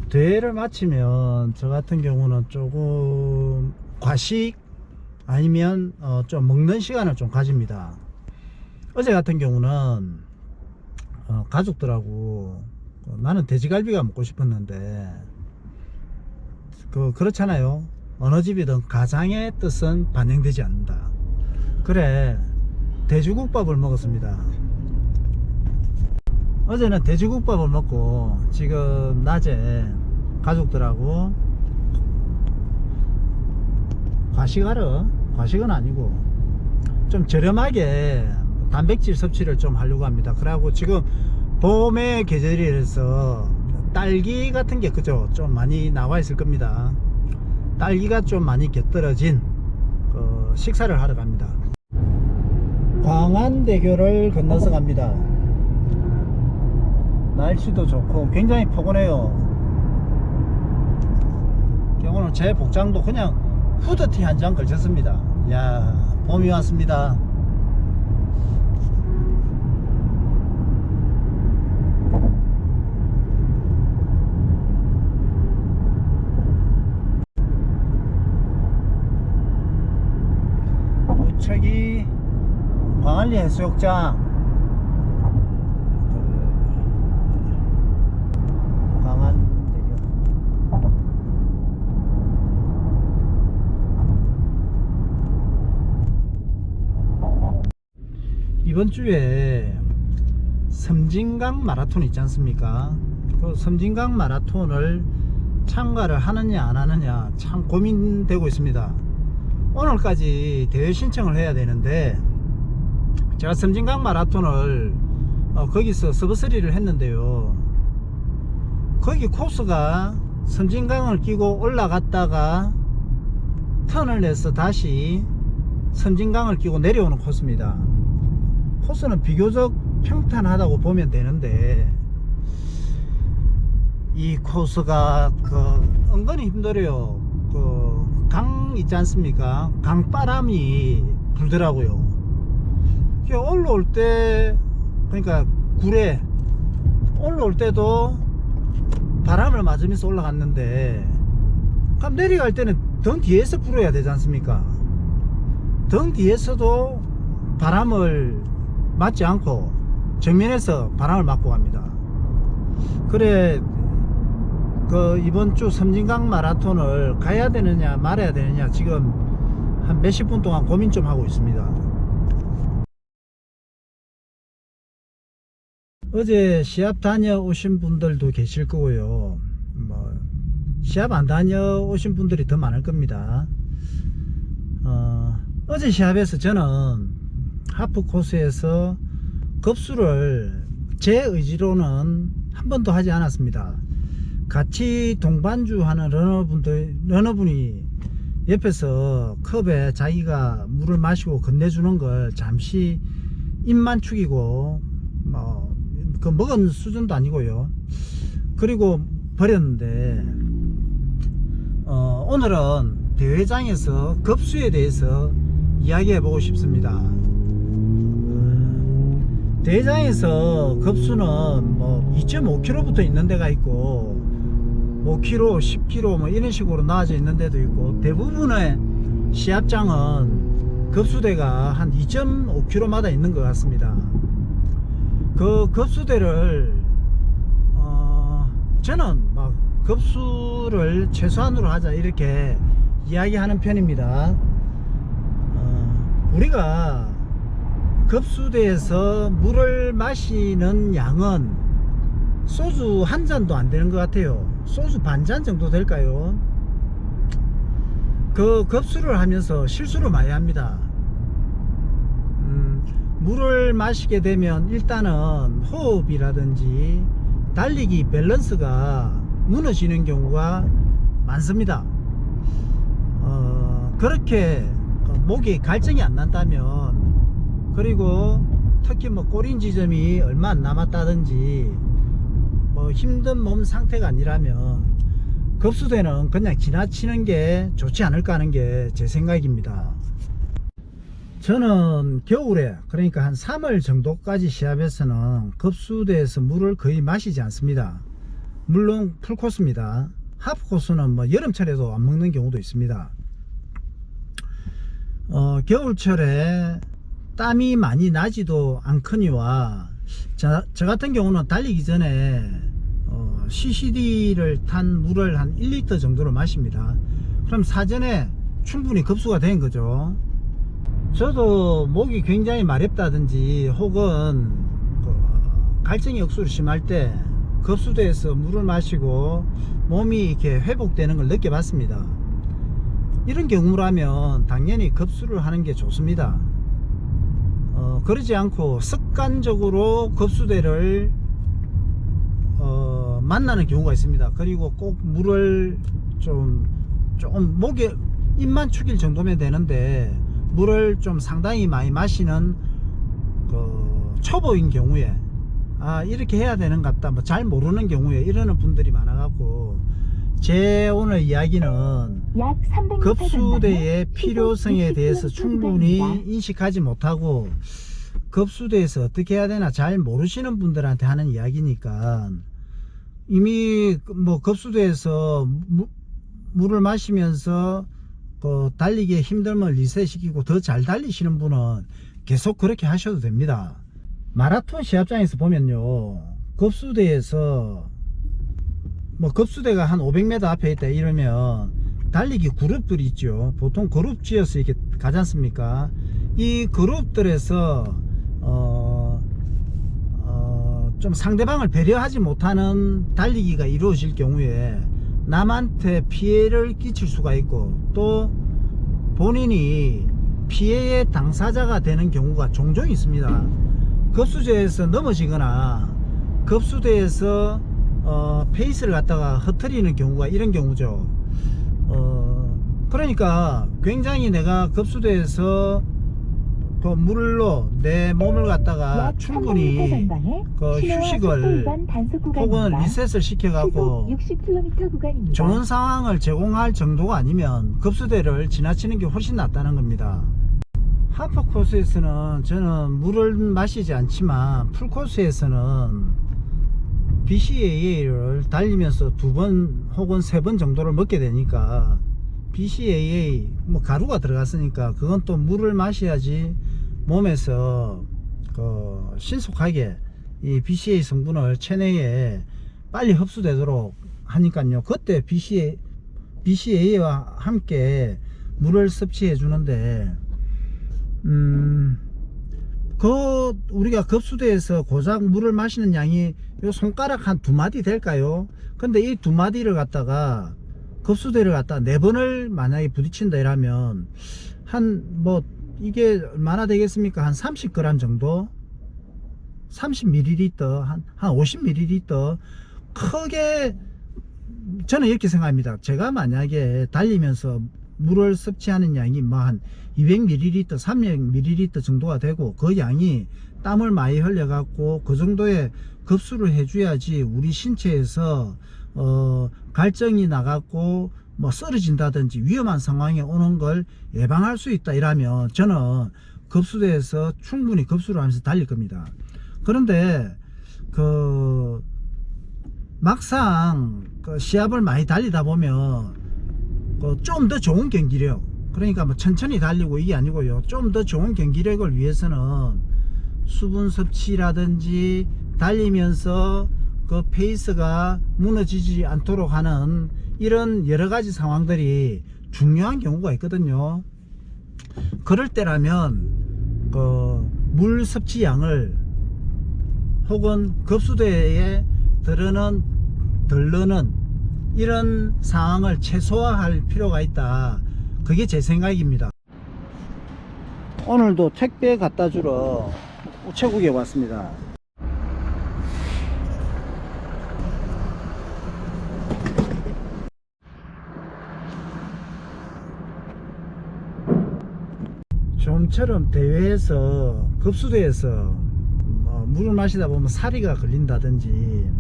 대회를 마치면 저 같은 경우는 조금 과식 아니면 좀 먹는 시간을 좀 가집니다. 어제 같은 경우는 가족들하고 나는 돼지갈비가 먹고 싶었는데 그렇잖아요. 어느 집이든 가장의 뜻은 반영되지 않는다. 그래 돼지국밥을 먹었습니다. 어제는 돼지국밥을 먹고 지금 낮에 가족들하고 과식은 아니고 좀 저렴하게 단백질 섭취를 좀 하려고 합니다. 그래갖고 지금 봄의 계절이라서 딸기 같은 게 그죠 좀 많이 나와 있을 겁니다. 딸기가 좀 많이 곁들여진 식사를 하러 갑니다. 광안대교를 건너서 갑니다. 날씨도 좋고 굉장히 포근해요. 오늘 제 복장도 그냥 후드티 한 장 걸쳤습니다. 야, 봄이 왔습니다. 우측이 광안리 해수욕장, 이번 주에 섬진강 마라톤 있지 않습니까? 그 섬진강 마라톤을 참가를 하느냐 안 하느냐 참 고민되고 있습니다. 오늘까지 대회 신청을 해야 되는데 제가 섬진강 마라톤을 거기서 서브3를 했는데요. 거기 코스가 섬진강을 끼고 올라갔다가 턴을 내서 다시 섬진강을 끼고 내려오는 코스입니다. 코스는 비교적 평탄하다고 보면 되는데 이 코스가 은근히 힘들어요. 강 있지 않습니까? 강바람이 불더라고요. 올라올 때 그러니까 굴에 올라올 때도 바람을 맞으면서 올라갔는데 그럼 내려갈 때는 등 뒤에서 불어야 되지 않습니까? 등 뒤에서도 바람을 맞지 않고 정면에서 바람을 맞고 갑니다. 그래 이번 주 섬진강 마라톤을 가야 되느냐 말아야 되느냐 지금 한 몇십 분 동안 고민 좀 하고 있습니다. 어제 시합 다녀오신 분들도 계실 거고요. 시합 안 다녀오신 분들이 더 많을 겁니다. 어제 시합에서 저는 하프 코스에서 급수를 제 의지로는 한 번도 하지 않았습니다. 같이 동반주 하는 러너분이 옆에서 컵에 자기가 물을 마시고 건네주는 걸 잠시 입만 축이고 먹은 수준도 아니고요. 그리고 버렸는데 오늘은 대회장에서 급수에 대해서 이야기해 보고 싶습니다. 대회장에서 급수는 2.5km부터 있는 데가 있고 5km, 10km 이런 식으로 나와져 있는 데도 있고 대부분의 시합장은 급수대가 한 2.5km마다 있는 것 같습니다. 그 급수대를 저는 급수를 최소한으로 하자 이렇게 이야기하는 편입니다. 우리가 급수대에서 물을 마시는 양은 소주 한 잔도 안 되는 것 같아요. 소주 반 잔 정도 될까요? 그 급수를 하면서 실수를 많이 합니다. 물을 마시게 되면 일단은 호흡이라든지 달리기 밸런스가 무너지는 경우가 많습니다. 그렇게 목이 갈증이 안 난다면, 그리고 특히 꼬린 지점이 얼마 안 남았다든지 힘든 몸 상태가 아니라면 급수대는 그냥 지나치는 게 좋지 않을까 하는 게 제 생각입니다. 저는 겨울에, 그러니까 한 3월 정도까지 시합에서는 급수대에서 물을 거의 마시지 않습니다. 물론 풀코스입니다. 하프코스는 뭐 여름철에도 안 먹는 경우도 있습니다. 겨울철에 땀이 많이 나지도 않거니와 저 같은 경우는 달리기 전에 CCD를 탄 물을 한 1리터 정도를 마십니다. 그럼 사전에 충분히 급수가 된 거죠. 저도 목이 굉장히 마렵다든지 혹은 갈증이 억수로 심할 때 급수대에서 물을 마시고 몸이 이렇게 회복되는 걸 느껴봤습니다. 이런 경우라면 당연히 급수를 하는 게 좋습니다. 그러지 않고 습관적으로 급수대를 만나는 경우가 있습니다. 그리고 꼭 물을 좀 목에 입만 축일 정도면 되는데 물을 좀 상당히 많이 마시는 초보인 경우에 이렇게 해야 되는 것 같다, 뭐 잘 모르는 경우에 이러는 분들이 많아갖고 제 오늘 이야기는 급수대의 필요성에 대해서 충분히 인식하지 못하고 급수대에서 어떻게 해야 되나 잘 모르시는 분들한테 하는 이야기니까, 이미 뭐 급수대에서 물을 마시면서 달리기에 힘들면 리셋시키고 더 잘 달리시는 분은 계속 그렇게 하셔도 됩니다. 마라톤 시합장에서 보면요, 급수대에서 뭐 급수대가 한 500m 앞에 있다 이러면 달리기 그룹들이 있죠. 보통 그룹 지어서 이렇게 가지 않습니까? 이 그룹들에서 좀 상대방을 배려하지 못하는 달리기가 이루어질 경우에 남한테 피해를 끼칠 수가 있고, 또 본인이 피해의 당사자가 되는 경우가 종종 있습니다. 급수대에서 넘어지거나 급수대에서 페이스를 갖다가 흐트리는 경우가 이런 경우죠. 그러니까 굉장히 내가 급수대에서 물로 내 몸을 갖다가 충분히 휴식을 혹은 리셋을 시켜갖고 좋은 상황을 제공할 정도가 아니면 급수대를 지나치는 게 훨씬 낫다는 겁니다. 하프 코스에서는 저는 물을 마시지 않지만 풀코스에서는 BCAA를 달리면서 2번 혹은 3번 정도를 먹게 되니까, BCAA 뭐 가루가 들어갔으니까 그건 또 물을 마셔야지 몸에서 신속하게 이 BCAA 성분을 체내에 빨리 흡수되도록 하니까요, 그때 BCAA와 함께 물을 섭취해 주는데, 우리가 급수대에서 고작 물을 마시는 양이 요 손가락 한 2마디 될까요? 근데 이 2마디를 갖다가 급수대를 갖다가 4번을 만약에 부딪힌다 이러면 이게 얼마나 되겠습니까? 한 30g 정도? 30ml, 한 50ml. 크게 저는 이렇게 생각합니다. 제가 만약에 달리면서 물을 섭취하는 양이 뭐 한 200ml, 300ml 정도가 되고, 그 양이 땀을 많이 흘려 갖고 그 정도의 급수를 해줘야지 우리 신체에서 갈증이 나갖고 뭐 쓰러진다든지 위험한 상황에 오는 걸 예방할 수 있다 이라면 저는 급수대에서 충분히 급수를 하면서 달릴 겁니다. 그런데 막상 시합을 많이 달리다 보면 좀 더 좋은 경기력, 그러니까 뭐 천천히 달리고 이게 아니고요, 좀 더 좋은 경기력을 위해서는 수분 섭취라든지 달리면서 그 페이스가 무너지지 않도록 하는 이런 여러가지 상황들이 중요한 경우가 있거든요. 그럴 때라면 물 섭취량을 혹은 급수대에 들르는 이런 상황을 최소화할 필요가 있다, 그게 제 생각입니다. 오늘도 택배 갖다 주러 우체국에 왔습니다. 좀처럼 대회에서 급수대에서 물을 마시다 보면 사리가 걸린다든지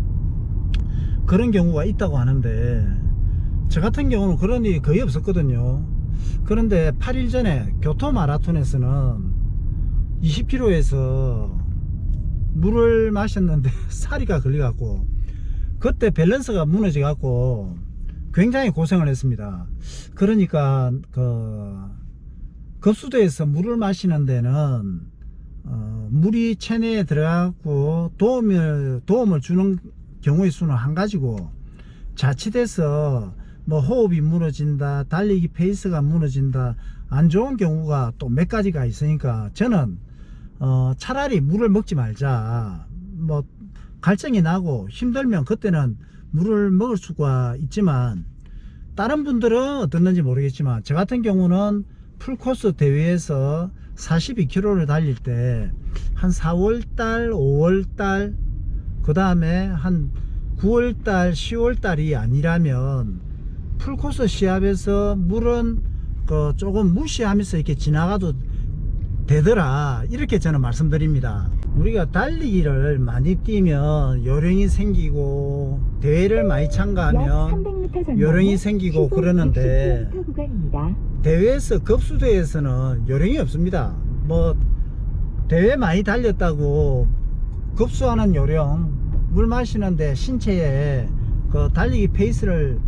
그런 경우가 있다고 하는데, 저 같은 경우는 그런 일이 거의 없었거든요. 그런데 8일 전에 교토 마라톤에서는 20km에서 물을 마셨는데 사리가 걸려갖고 그때 밸런스가 무너져 갖고 굉장히 고생을 했습니다. 그러니까 급수대에서 물을 마시는 데는 물이 체내에 들어가고 도움을 주는 경우의 수는 한 가지고, 자칫해서 뭐 호흡이 무너진다, 달리기 페이스가 무너진다, 안 좋은 경우가 또 몇 가지가 있으니까 저는 차라리 물을 먹지 말자. 뭐 갈증이 나고 힘들면 그때는 물을 먹을 수가 있지만, 다른 분들은 어떻는지 모르겠지만 저 같은 경우는 풀코스 대회에서 42km를 달릴 때 한 4월달 5월달 그 다음에 한 9월달 10월달이 아니라면 풀코스 시합에서 물은 조금 무시하면서 이렇게 지나가도 되더라, 이렇게 저는 말씀드립니다. 우리가 달리기를 많이 뛰면 요령이 생기고 대회를 많이 참가하면 요령이 생기고 그러는데, 대회에서 급수대에서는 요령이 없습니다. 뭐 대회 많이 달렸다고 급수하는 요령, 물 마시는데 신체에 달리기 페이스를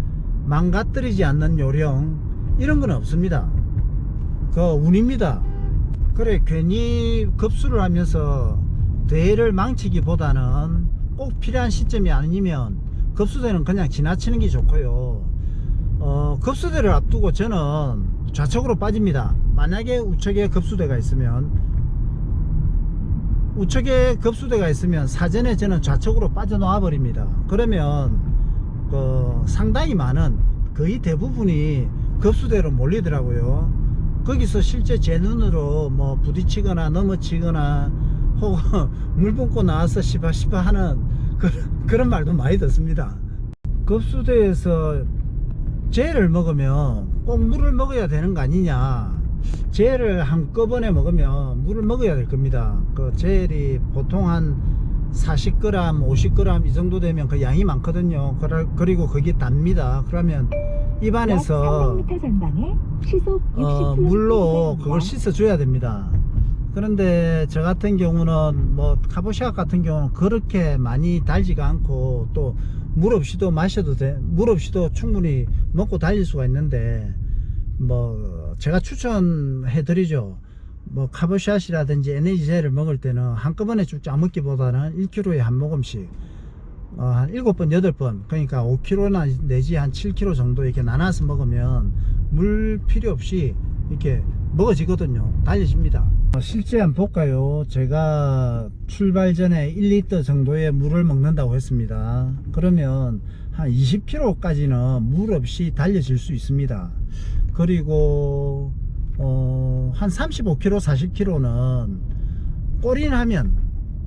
망가뜨리지 않는 요령, 이런 건 없습니다. 운입니다. 그래, 괜히 급수를 하면서 대회를 망치기보다는 꼭 필요한 시점이 아니면 급수대는 그냥 지나치는 게 좋고요. 급수대를 앞두고 저는 좌측으로 빠집니다. 만약에 우측에 급수대가 있으면 사전에 저는 좌측으로 빠져나와 버립니다. 그러면 상당히 많은, 거의 대부분이 급수대로 몰리더라고요. 거기서 실제 제 눈으로 뭐 부딪히거나 넘어지거나 혹은 물 뿜고 나와서 시바시바 하는 그런 말도 많이 듣습니다. 급수대에서 젤을 먹으면 꼭 물을 먹어야 되는 거 아니냐. 젤을 한꺼번에 먹으면 물을 먹어야 될 겁니다. 젤이 보통 한 40g 50g 이 정도 되면 그 양이 많거든요. 그리고 그게 답니다. 그러면 입안에서 물로 그걸 씻어 줘야 됩니다. 그런데 저 같은 경우는 뭐 카보시아 같은 경우는 그렇게 많이 달지가 않고, 또 물 없이도 물 없이도 충분히 먹고 달릴 수가 있는데, 뭐 제가 추천해 드리죠. 뭐 카보샷이라든지 에너지젤을 먹을 때는 한꺼번에 쭉 짜 먹기보다는 1kg에 한 모금씩 한 7번 8번, 그러니까 5kg나 내지 한 7kg 정도 이렇게 나눠서 먹으면 물 필요 없이 이렇게 먹어지거든요. 달려집니다. 실제 한번 볼까요? 제가 출발 전에 1리터 정도의 물을 먹는다고 했습니다. 그러면 한 20km까지는 물 없이 달려질 수 있습니다. 그리고 한 35km 40km는 꼬린하면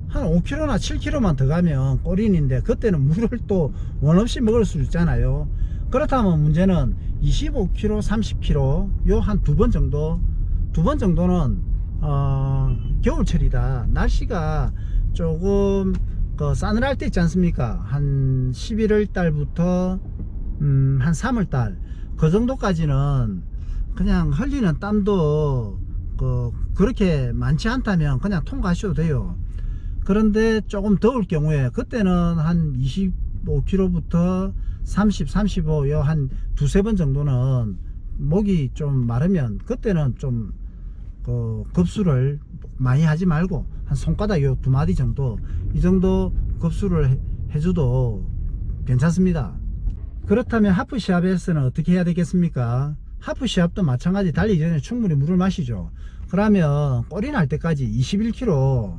한 5km나 7km만 더 가면 꼬린인데, 그때는 물을 또 원 없이 먹을 수 있잖아요. 그렇다면 문제는 25km 30km 요 한 두 번 정도는 겨울철이다, 날씨가 조금 싸늘할 때 있지 않습니까? 한 11월 달부터 한 3월 달 그 정도까지는 그냥 흘리는 땀도 그렇게 많지 않다면 그냥 통과하셔도 돼요. 그런데 조금 더울 경우에 그때는 한 25km부터 30, 35 요 한 두세 번 정도는 목이 좀 마르면 그때는 좀 급수를 많이 하지 말고 한 손가락 요 두 마디 정도, 이 정도 급수를 해줘도 괜찮습니다. 그렇다면 하프 시합에서는 어떻게 해야 되겠습니까? 하프 시합도 마찬가지, 달리기 전에 충분히 물을 마시죠. 그러면 꼬리 날 때까지 21km,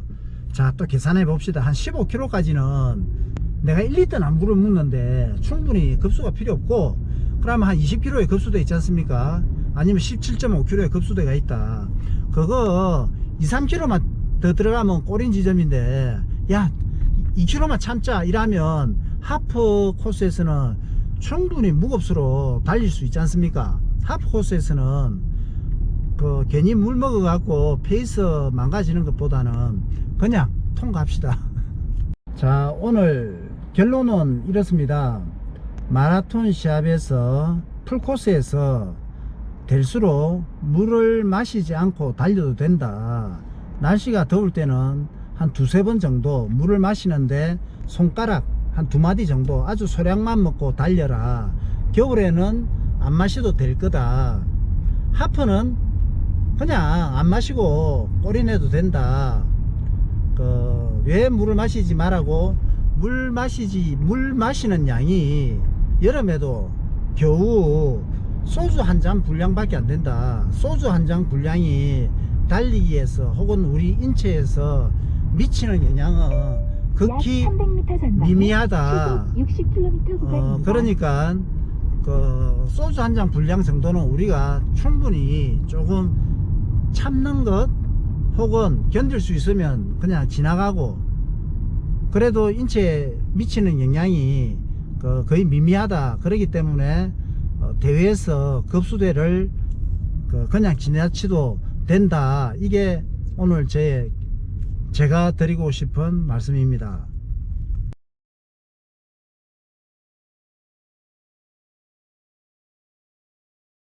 자 또 계산해 봅시다. 한 15km까지는 내가 1리터는 물을 먹는데 충분히 급수가 필요 없고, 그러면 한 20km의 급수대 있지 않습니까? 아니면 17.5km의 급수대가 있다. 그거 2, 3km만 더 들어가면 꼬린 지점인데, 야 2km만 참자 이라면 하프 코스에서는 충분히 무급수로 달릴 수 있지 않습니까? 하프 코스에서는 괜히 물 먹어 갖고 페이스 망가지는 것보다는 그냥 통과합시다. 자, 오늘 결론은 이렇습니다. 마라톤 시합에서 풀코스에서 될수록 물을 마시지 않고 달려도 된다. 날씨가 더울 때는 한 두세 번 정도 물을 마시는데 손가락 한 2마디 정도 아주 소량만 먹고 달려라. 겨울에는 안 마셔도 될 거다. 하프는 그냥 안 마시고 꼬리 내도 된다. 왜 물을 마시지 말라고? 물 마시는 양이 여름에도 겨우 소주 한 잔 분량밖에 안 된다. 소주 한 잔 분량이 달리기에서 혹은 우리 인체에서 미치는 영향은 극히 미미하다. 60km 구간입니다. 그러니까 소주 한 잔 분량 정도는 우리가 충분히 조금 참는 것 혹은 견딜 수 있으면 그냥 지나가고, 그래도 인체에 미치는 영향이 거의 미미하다. 그렇기 때문에 대회에서 급수대를 그냥 지나치도 된다. 이게 오늘 제가 드리고 싶은 말씀입니다.